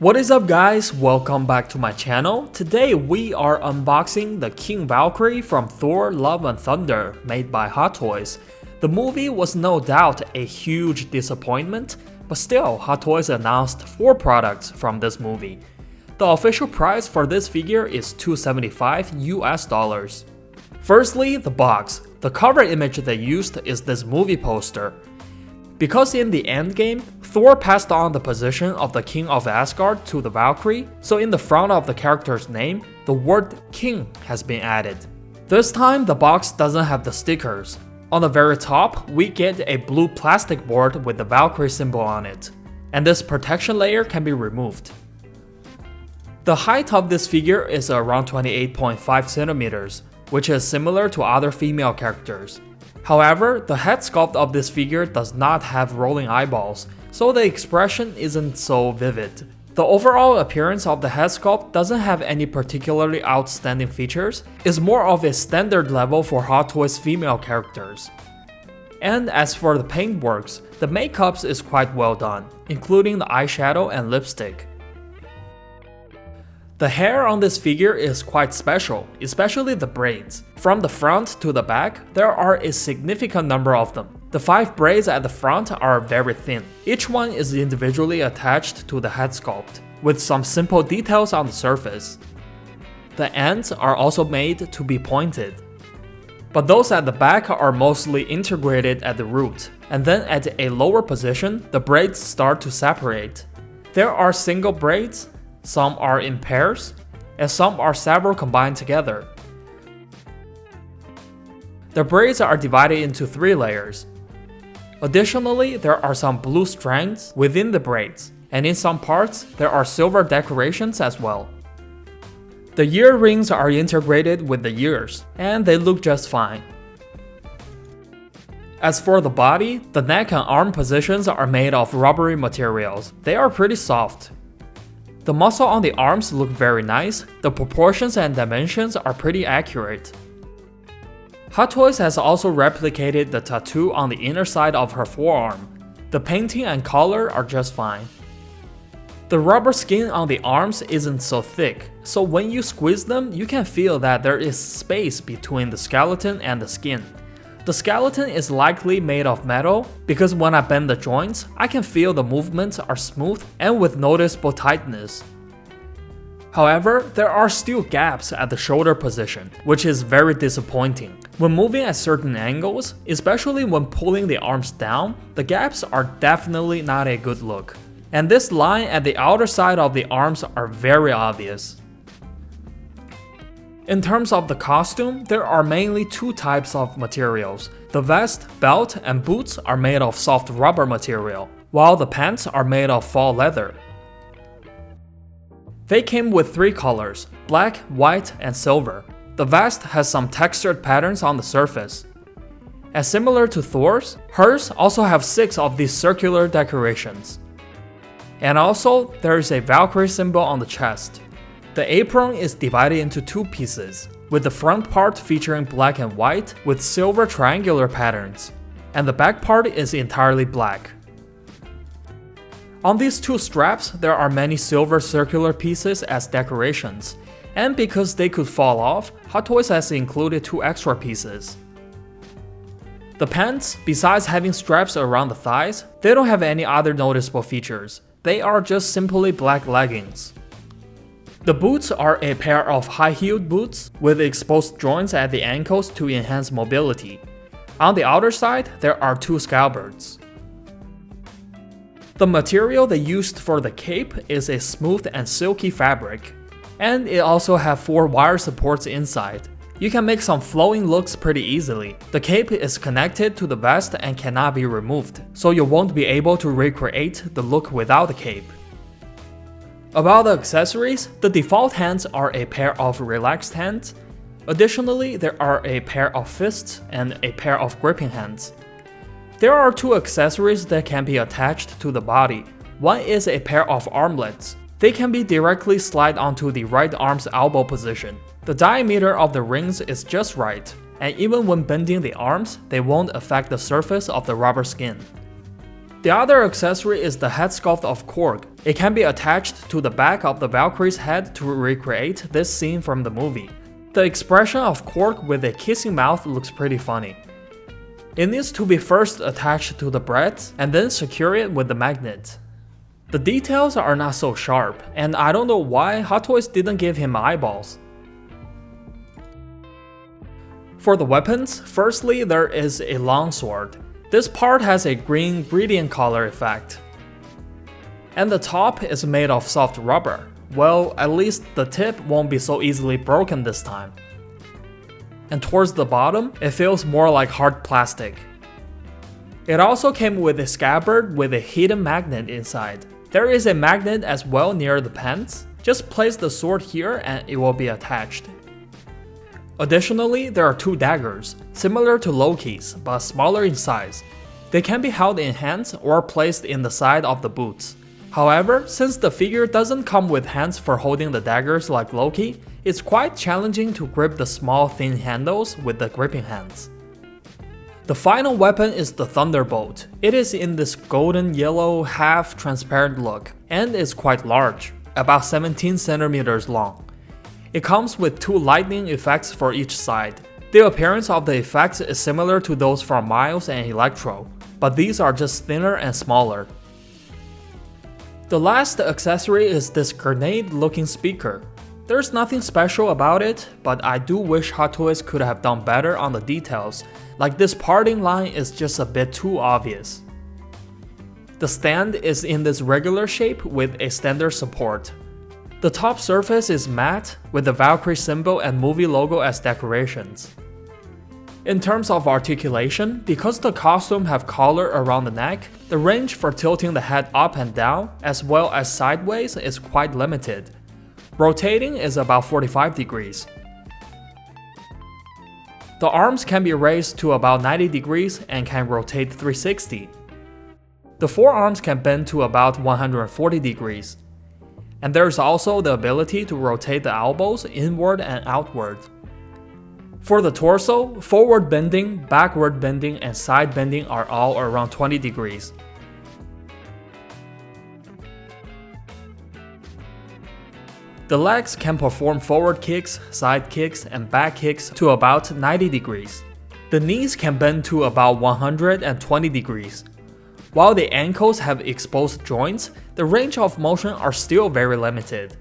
What is up guys, welcome back to my channel. Today we are unboxing the King Valkyrie from Thor Love and Thunder made by Hot Toys. The movie was no doubt a huge disappointment, but still Hot Toys announced 4 products from this movie. The official price for this figure is $275 US. Firstly, the box. The cover image they used is this movie poster. Because in the endgame, Thor passed on the position of the King of Asgard to the Valkyrie, so in the front of the character's name, the word King has been added. This time, the box doesn't have the stickers. On the very top, we get a blue plastic board with the Valkyrie symbol on it, and this protection layer can be removed. The height of this figure is around 28.5 centimeters, which is similar to other female characters. However, the head sculpt of this figure does not have rolling eyeballs, so the expression isn't so vivid. The overall appearance of the head sculpt doesn't have any particularly outstanding features, it's more of a standard level for Hot Toys female characters. And as for the paintworks, the makeups is quite well done, including the eyeshadow and lipstick. The hair on this figure is quite special, especially the braids. From the front to the back, there are a significant number of them. The 5 braids at the front are very thin. Each one is individually attached to the head sculpt, with some simple details on the surface. The ends are also made to be pointed. But those at the back are mostly integrated at the root, and then at a lower position, the braids start to separate. There are single braids, some are in pairs, and some are several combined together. The braids are divided into 3 layers. Additionally, there are some blue strands within the braids, and in some parts, there are silver decorations as well. The ear rings are integrated with the ears, and they look just fine. As for the body, the neck and arm positions are made of rubbery materials. They are pretty soft. The muscle on the arms look very nice, the proportions and dimensions are pretty accurate. Hot Toys has also replicated the tattoo on the inner side of her forearm. The painting and color are just fine. The rubber skin on the arms isn't so thick, so when you squeeze them, you can feel that there is space between the skeleton and the skin. The skeleton is likely made of metal because when I bend the joints, I can feel the movements are smooth and with noticeable tightness. However, there are still gaps at the shoulder position, which is very disappointing. When moving at certain angles, especially when pulling the arms down, the gaps are definitely not a good look. And this line at the outer side of the arms are very obvious. In terms of the costume, there are mainly 2 types of materials. The vest, belt, and boots are made of soft rubber material, while the pants are made of faux leather. They came with 3 colors, black, white, and silver. The vest has some textured patterns on the surface. And similar to Thor's, hers also have 6 of these circular decorations. And also, there is a Valkyrie symbol on the chest. The apron is divided into 2 pieces, with the front part featuring black and white with silver triangular patterns, and the back part is entirely black. On these 2 straps, there are many silver circular pieces as decorations, and because they could fall off, Hot Toys has included 2 extra pieces. The pants, besides having straps around the thighs, they don't have any other noticeable features. They are just simply black leggings. The boots are a pair of high-heeled boots with exposed joints at the ankles to enhance mobility. On the outer side, there are 2 scabbards. The material they used for the cape is a smooth and silky fabric, and it also has 4 wire supports inside. You can make some flowing looks pretty easily. The cape is connected to the vest and cannot be removed, so you won't be able to recreate the look without the cape. About the accessories, the default hands are a pair of relaxed hands. Additionally, there are a pair of fists and a pair of gripping hands. There are 2 accessories that can be attached to the body. One is a pair of armlets. They can be directly slide onto the right arm's elbow position. The diameter of the rings is just right, and even when bending the arms, they won't affect the surface of the rubber skin. The other accessory is the head sculpt of Korg. It can be attached to the back of the Valkyrie's head to recreate this scene from the movie. The expression of Korg with a kissing mouth looks pretty funny. It needs to be first attached to the breads and then secure it with the magnet. The details are not so sharp, and I don't know why Hot Toys didn't give him eyeballs. For the weapons, firstly there is a longsword. This part has a green gradient color effect. And the top is made of soft rubber. Well, at least the tip won't be so easily broken this time. And towards the bottom, it feels more like hard plastic. It also came with a scabbard with a hidden magnet inside. There is a magnet as well near the pants. Just place the sword here and it will be attached. Additionally, there are two daggers, similar to Loki's, but smaller in size. They can be held in hands or placed in the side of the boots. However, since the figure doesn't come with hands for holding the daggers like Loki, it's quite challenging to grip the small thin handles with the gripping hands. The final weapon is the Thunderbolt. It is in this golden yellow half transparent look and is quite large, about 17 centimeters long. It comes with two lightning effects for each side. The appearance of the effects is similar to those from Miles and Electro, but these are just thinner and smaller. The last accessory is this grenade-looking speaker. There's nothing special about it, but I do wish Hot Toys could have done better on the details, like this parting line is just a bit too obvious. The stand is in this regular shape with a standard support. The top surface is matte, with the Valkyrie symbol and movie logo as decorations. In terms of articulation, because the costume have collar around the neck, the range for tilting the head up and down, as well as sideways, is quite limited. Rotating is about 45 degrees. The arms can be raised to about 90 degrees and can rotate 360. The forearms can bend to about 140 degrees. And there is also the ability to rotate the elbows inward and outward. For the torso, forward bending, backward bending, and side bending are all around 20 degrees. The legs can perform forward kicks, side kicks, and back kicks to about 90 degrees. The knees can bend to about 120 degrees. While the ankles have exposed joints, the range of motion are still very limited.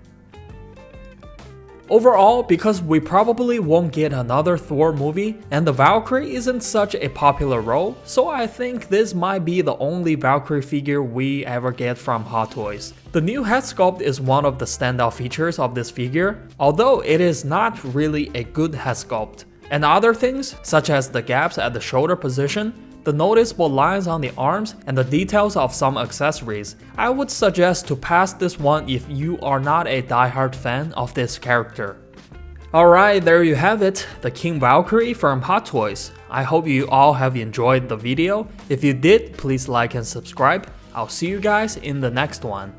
Overall, because we probably won't get another Thor movie, and the Valkyrie isn't such a popular role, so I think this might be the only Valkyrie figure we ever get from Hot Toys. The new head sculpt is one of the standout features of this figure, although it is not really a good head sculpt. And other things, such as the gaps at the shoulder position, the noticeable lines on the arms, and the details of some accessories, I would suggest to pass this one if you are not a diehard fan of this character. Alright, there you have it, the King Valkyrie from Hot Toys. I hope you all have enjoyed the video. If you did, please like and subscribe. I'll see you guys in the next one.